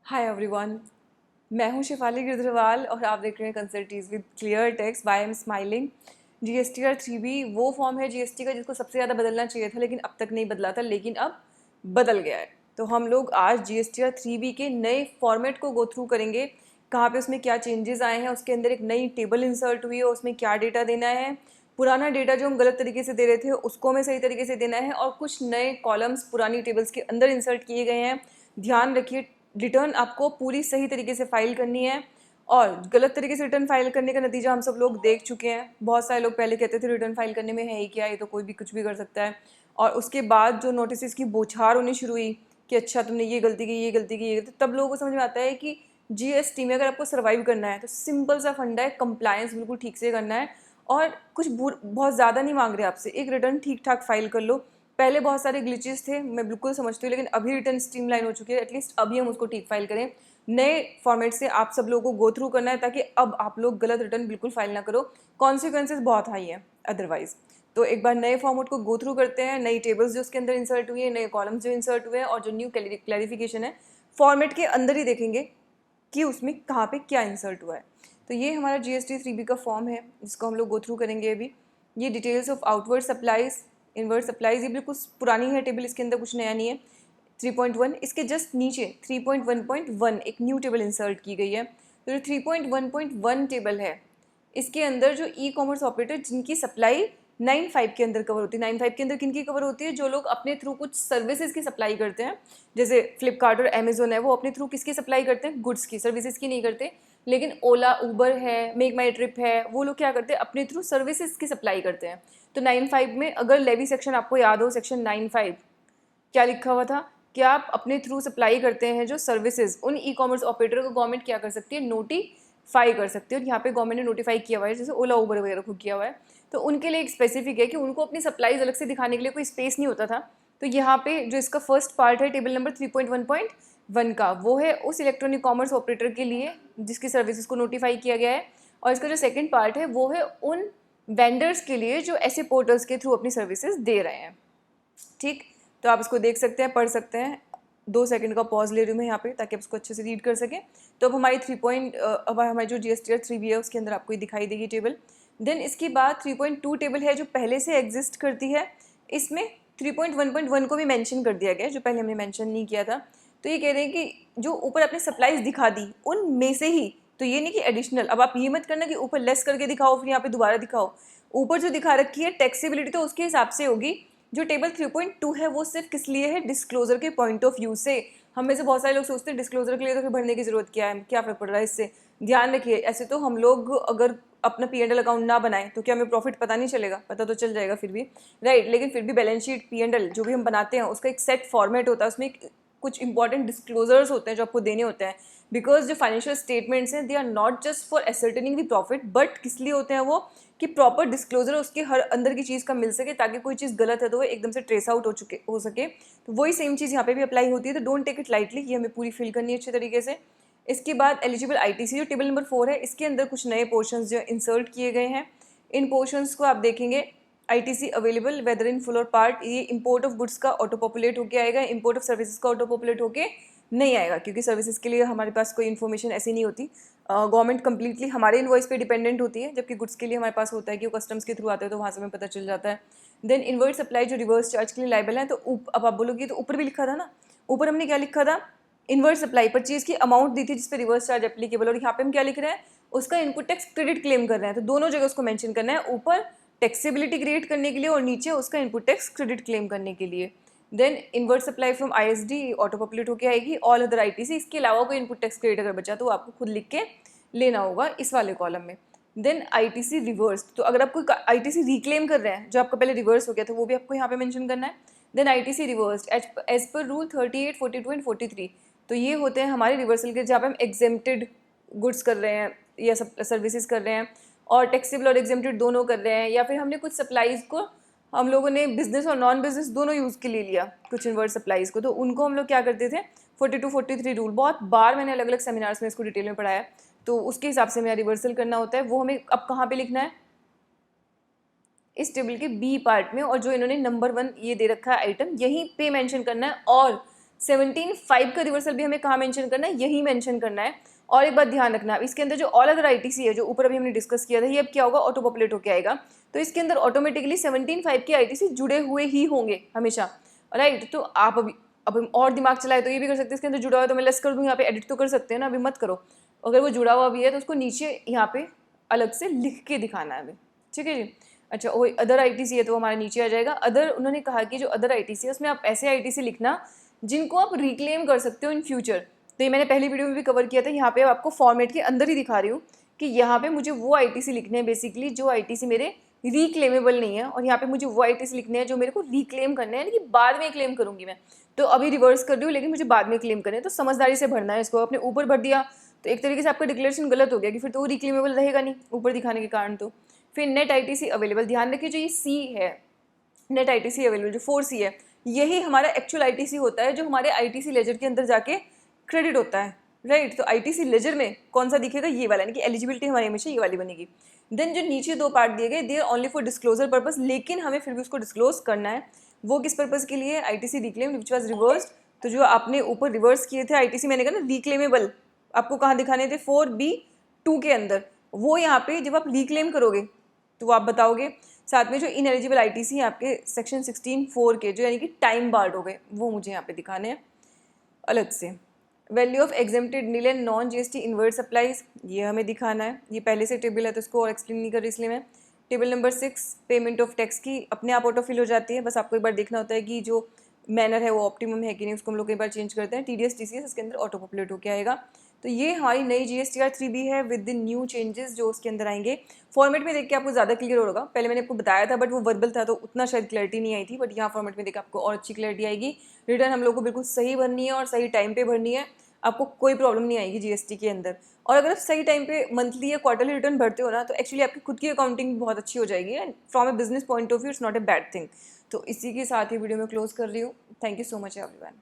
Hi everyone, मैं हूं शिफाली गिरधरवाल और आप देख रहे हैं consultees with clear text by M smiling. GSTR 3B वो फॉर्म है जीएसटी का जिसको सबसे ज़्यादा बदलना चाहिए था लेकिन अब तक नहीं बदला था, लेकिन अब बदल गया है। तो हम लोग आज जीएसटीआर 3B के नए फॉर्मेट को गो थ्रू करेंगे, कहाँ पे उसमें क्या चेंजेस आए हैं, उसके अंदर एक नई टेबल इंसर्ट हुई है, उसमें क्या डेटा देना है, पुराना डेटा जो हम गलत तरीके से दे रहे थे उसको हमें सही तरीके से देना है, और कुछ नए कॉलम्स पुरानी टेबल्स के अंदर इंसर्ट किए गए हैं। ध्यान रखिए, रिटर्न आपको पूरी सही तरीके से फाइल करनी है, और गलत तरीके से रिटर्न फाइल करने का नतीजा हम सब लोग देख चुके हैं। बहुत सारे लोग पहले कहते थे रिटर्न फाइल करने में है ही क्या, ये तो कोई भी कुछ भी कर सकता है, और उसके बाद जो नोटिस की बौछार होनी शुरू हुई कि अच्छा तुमने ये गलती की, ये गलती की, ये गलती, तब लोगों को समझ में आता है कि जीएसटी में अगर आपको सर्वाइव करना है तो सिंपल सा फंडा है, कंप्लायंस बिल्कुल ठीक से करना है, और कुछ बहुत ज़्यादा नहीं मांग रहे आपसे, एक रिटर्न ठीक ठाक फाइल कर लो। पहले बहुत सारे ग्लिचेस थे, मैं बिल्कुल समझती हूँ, लेकिन अभी रिटर्न स्ट्रीमलाइन हो चुकी है, एटलीस्ट अभी हम उसको ठीक फाइल करें। नए फॉर्मेट से आप सब लोगों को गो थ्रू करना है ताकि अब आप लोग गलत रिटर्न बिल्कुल फाइल ना करो, कॉन्सिक्वेंसेज बहुत हाई है अदरवाइज। तो एक बार नए फॉर्मेट को गो थ्रू करते हैं, नई टेबल्स जो उसके अंदर इंसर्ट हुई है, नए कॉलम्स जो इंसर्ट हुए हैं, और जो न्यू क्लैरिफिकेशन है फॉर्मेट के अंदर ही देखेंगे कि उसमें कहाँ पे क्या इंसर्ट हुआ है। तो ये हमारा जीएसटी 3B का फॉर्म है जिसको हम लोग गो थ्रू करेंगे अभी। ये details of outward supplies, inward supplies, ये बिल्कुल पुरानी है टेबल, इसके अंदर कुछ नया नहीं है। 3.1, इसके जस्ट नीचे 3.1.1 एक न्यू टेबल इंसर्ट की गई है। तो जो 3.1.1 टेबल है इसके अंदर जो ई कॉमर्स ऑपरेटर जिनकी सप्लाई 9.5 के अंदर कवर होती है, 9.5 के अंदर किन की कवर होती है, जो लोग अपने थ्रू कुछ सर्विसेज की सप्लाई करते हैं, जैसे फ्लिपकार्ट और अमेजोन है, वो अपने थ्रू किसकी सप्लाई करते हैं, गुड्स की, सर्विसेज की नहीं करते। लेकिन ओला, उबर है, मेक माई ट्रिप है, वो लोग क्या करते हैं, अपने थ्रू सर्विसेज की सप्लाई करते हैं। तो 9.5 में अगर लेवी सेक्शन आपको याद हो, सेक्शन 9.5 क्या लिखा हुआ था कि आप अपने थ्रू सप्लाई करते हैं जो सर्विसेज, उन ई कॉमर्स ऑपरेटर को गवर्नमेंट क्या कर सकती है, नोटिफाई कर सकती है। और यहाँ पे गवर्नमेंट ने नोटिफाई किया हुआ है, जैसे ओला उबर वगैरह को किया हुआ है। तो उनके लिए एक स्पेसिफिक है कि उनको अपनी सप्लाईज अलग से दिखाने के लिए कोई स्पेस नहीं होता था। तो यहाँ पे जो इसका फर्स्ट पार्ट है टेबल नंबर 3.1.1 का, वो है उस इलेक्ट्रॉनिक कॉमर्स ऑपरेटर के लिए जिसकी सर्विसेज को नोटिफाई किया गया है। और इसका जो सेकेंड पार्ट है वो है उन वेंडर्स के लिए जो ऐसे पोर्टल्स के थ्रू अपनी सर्विसेज दे रहे हैं। ठीक, तो आप इसको देख सकते हैं, पढ़ सकते हैं। 2 सेकंड का पॉज ले रही हूँ मैं यहाँ पे ताकि आप इसको अच्छे से रीड कर सकें। तो अब हमारी अब हमारी जो जीएसटीआर 3B है उसके अंदर आपको ये दिखाई देगी टेबल। देन इसके बाद 3.2 टेबल है जो पहले से एग्जिस्ट करती है। इसमें 3.1.1 को भी मेंशन कर दिया गया है जो पहले हमने मेंशन नहीं किया था। तो ये कह रहे हैं कि जो ऊपर आपने सप्लाईज दिखा दी उनमें से ही, तो ये नहीं कि एडिशनल, अब आप ये मत करना कि ऊपर लेस करके दिखाओ फिर यहाँ पे दोबारा दिखाओ। ऊपर जो दिखा रखी है टैक्सेबिलिटी तो उसके हिसाब से होगी। जो टेबल 3.2 है वो सिर्फ किस लिए है, डिस्क्लोजर के पॉइंट ऑफ व्यू से। हम में से बहुत सारे लोग सोचते हैं डिस्क्लोजर के लिए तो फिर भरने की जरूरत क्या है, क्या फर्क पड़ रहा है इससे। ध्यान रखिए, ऐसे तो हम लोग अगर अपना P&L अकाउंट ना बनाएं तो क्या हमें प्रॉफिट पता नहीं चलेगा, पता तो चल जाएगा फिर भी, राइट। लेकिन फिर भी बैलेंस शीट, P&L जो भी हम बनाते हैं उसका एक सेट फॉर्मेट होता है, उसमें कुछ इंपॉर्टेंट डिस्क्लोजर्स होते हैं जो आपको देने होते हैं। बिकॉज जो फाइनेंशियल स्टेटमेंट्स हैं they are not just for ascertaining the profit, but किस लिए होते हैं वो, कि प्रॉपर डिस्क्लोजर उसके हर अंदर की चीज़ का मिल सके, ताकि कोई चीज़ गलत है तो वो एकदम से ट्रेस आउट हो सके। तो वही सेम चीज़ यहाँ पे भी अप्लाई होती है। तो डोंट टेक इट लाइटली, ये हमें पूरी फिल करनी है अच्छे तरीके से। इसके बाद एलिजिबल आईटीसी जो टेबल नंबर 4 है, इसके अंदर कुछ नए पोर्शंस जो इंसर्ट किए गए हैं। इन पोर्शंस को आप देखेंगे, ITC available whether in full और पार्ट, ये इंपोर्ट ऑफ गुड्स का ऑटो पॉपुलेट होकर आएगा, इंपोर्ट ऑफ सर्विसेज का ऑटो पॉपुलेट होकर नहीं आएगा, क्योंकि सर्विसेज के लिए हमारे पास कोई इन्फॉर्मेशन ऐसी नहीं होती। गवर्नमेंट कंप्लीटली हमारे इनवॉइस पे डिपेंडेंट होती है, जबकि गुड्स के लिए हमारे पास होता है कि वो कस्टम्स के थ्रू आते हैं तो वहाँ से हमें पता चल जाता है। देन इनवर्ट सप्लाई जो रिवर्स चार्ज के लिए लाइबल है, तो अब आप बोलोगे तो ऊपर भी लिखा था ना, ऊपर हमने क्या लिखा था, इनवर्ट सप्लाई परचेज की अमाउंट दी थी जिस पर रिवर्स चार्ज एप्लीकेबल, और यहाँ पे हम क्या लिख रहे हैं, उसका इनपुट टैक्स क्रेडिट क्लेम कर रहे हैं। तो दोनों जगह उसको मेंशन करना है, ऊपर टैक्सेबिलिटी क्रिएट करने के लिए और नीचे उसका इनपुट टैक्स क्रेडिट क्लेम करने के लिए। Then inward supply from ISD auto populate होकर आएगी, ऑल अदर आईटीसी, इसके अलावा कोई इनपुट टैक्स क्रेडिट अगर बचा तो आपको खुद लिख के लेना होगा इस वाले कॉलम में। देन आईटीसी रिवर्स, तो अगर आप कोई आईटीसी रिक्लेम कर रहे हैं जो आपका पहले रिवर्स हो गया था वो भी आपको यहाँ पे मेंशन करना है। Then ITC reverse as per rule 38, 42 and 43, तो ये होते हैं हमारे रिवर्सल के, जहाँ पे हम एग्जेम्प्टेड गुड्स कर रहे हैं या सर्विसेज कर रहे हैं, और टैक्सेबल और एग्जेम्प्टेड दोनों कर रहे हैं, या फिर हमने कुछ सप्लाईज को हम लोगों ने बिजनेस और नॉन बिजनेस दोनों यूज़ के लिए लिया कुछ इनवर्ट सप्लाईज को, तो उनको हम लोग क्या करते थे, 42, 43 रूल, बहुत बार मैंने अलग अलग सेमिनार्स में इसको डिटेल में पढ़ाया, तो उसके हिसाब से मेरा रिवर्सल करना होता है। वो हमें अब कहाँ पे लिखना है, इस टेबल के बी पार्ट में, और जो इन्होंने नंबर 1 ये दे रखा है आइटम, यहीं पे मेंशन करना है। और 17.5 का रिवर्सल भी हमें कहाँ मेंशन करना है, यही मेंशन करना है। और एक बात ध्यान रखना, इसके अंदर जो ऑल अदर आईटीसी है जो ऊपर अभी हमने डिस्कस किया था, ये अब क्या होगा, ऑटो पॉपुलेट होकर आएगा। तो इसके अंदर ऑटोमेटिकली 17.5 के आईटीसी जुड़े हुए ही होंगे हमेशा, राइट। तो आप अब हम और दिमाग चलाए तो ये भी कर सकते हैं, इसके अंदर जुड़ा हुआ है तो मैं लेस कर दूँ, यहाँ पे एडिट तो कर सकते हैं ना, अभी मत करो। अगर वो जुड़ा हुआ भी है तो उसको नीचे यहाँ पे अलग से लिख के दिखाना है अभी, ठीक है जी। अच्छा, वो अदर आईटीसी है तो हमारे नीचे आ जाएगा। अदर, उन्होंने कहा कि जो अदर आईटीसी है उसमें आप ऐसे आईटीसी लिखना जिनको आप रिक्लेम कर सकते हो इन फ्यूचर। तो ये मैंने पहली वीडियो में भी कवर किया था, यहाँ पे आपको फॉर्मेट के अंदर ही दिखा रही हूँ कि यहाँ पे मुझे वो आईटीसी लिखने हैं बेसिकली जो आईटीसी मेरे रिक्लेमेबल नहीं है, और यहाँ पे मुझे वो आईटीसी लिखने हैं जो मेरे को रिक्लेम करने हैं, यानी कि बाद में क्लेम करूँगी मैं। तो अभी रिवर्स कर रही हूँ लेकिन मुझे बाद में क्लेम करने हैं, तो समझदारी से भरना है इसको। अपने ऊपर भर दिया तो एक तरीके से आपका डिक्लेरेशन गलत हो गया कि फिर तो वो रिक्लेमेबल रहेगा नहीं ऊपर दिखाने के कारण। तो फिर नेट आईटीसी अवेलेबल, ध्यान रखिए जो ये सी है नेट आईटीसी अवेलेबल, जो 4C है, यही हमारा एक्चुअल आईटीसी होता है जो हमारे आईटीसी लेजर के अंदर जाके क्रेडिट होता है, राइट। तो आईटीसी लेजर में कौन सा दिखेगा, ये वाला, यानी कि एलिजिबिलिटी हमारी हमेशा ये वाली बनेगी। देन जो नीचे 2 पार्ट दिए गए, they are only for disclosure purpose, लेकिन हमें फिर भी उसको डिस्क्लोज करना है। वो किस पर्पस के लिए, ITC reclaim which was reversed. तो जो आपने ऊपर रिवर्स किए थे आईटीसी, मैंने कहा ना रिक्लेमेबल, आपको कहाँ दिखाने थे, 4B2 के अंदर, वो यहाँ पे जब आप रिक्लेम करोगे तो आप बताओगे। साथ में जो इनएलिजिबल आईटीसी हैं आपके सेक्शन 16(4) के, जो यानी कि टाइम बार्ड हो गए, वो मुझे यहाँ पे दिखाने हैं अलग से। Value of exempted nil and non GST inward supplies, ये हमें दिखाना है। ये पहले से टेबल है तो इसको और एक्सप्लेन नहीं कर रही, इसलिए मैं table number 6 payment of tax की अपने आप ऑटो फिल हो जाती है, बस आपको एक बार देखना होता है कि जो मैनर है वो ऑप्टिमम है कि नहीं, उसको हम लोग कई बार चेंज करते हैं। टीडीएस टीसीएस इसके अंदर ऑटो पॉपुलेट होकर आएगा। तो ये हमारी नई जीएसटीआर 3B है विद द न्यू चेंजेस जो उसके अंदर आएंगे। फॉर्मेट में देख के आपको ज़्यादा क्लियर होगा, पहले मैंने आपको बताया था बट वो वर्बल था तो उतना शायद क्लैरिटी नहीं आई थी, बट यहाँ फॉर्मेट में देख आपको और अच्छी क्लैरिटी आएगी। रिटर्न हम लोग को बिल्कुल सही भरनी है और सही टाइम पे भरनी है, आपको कोई प्रॉब्लम नहीं आएगी जीएसटी के अंदर। और अगर आप सही टाइम पे मंथली या क्वार्टरली रिटर्न भरते हो ना, तो एक्चुअली आपकी खुद की अकाउंटिंग बहुत अच्छी हो जाएगी and from A business point of view it's not a bad thing. तो इसी के साथ ही वीडियो में क्लोज कर रही हूँ। Thank you so much everyone.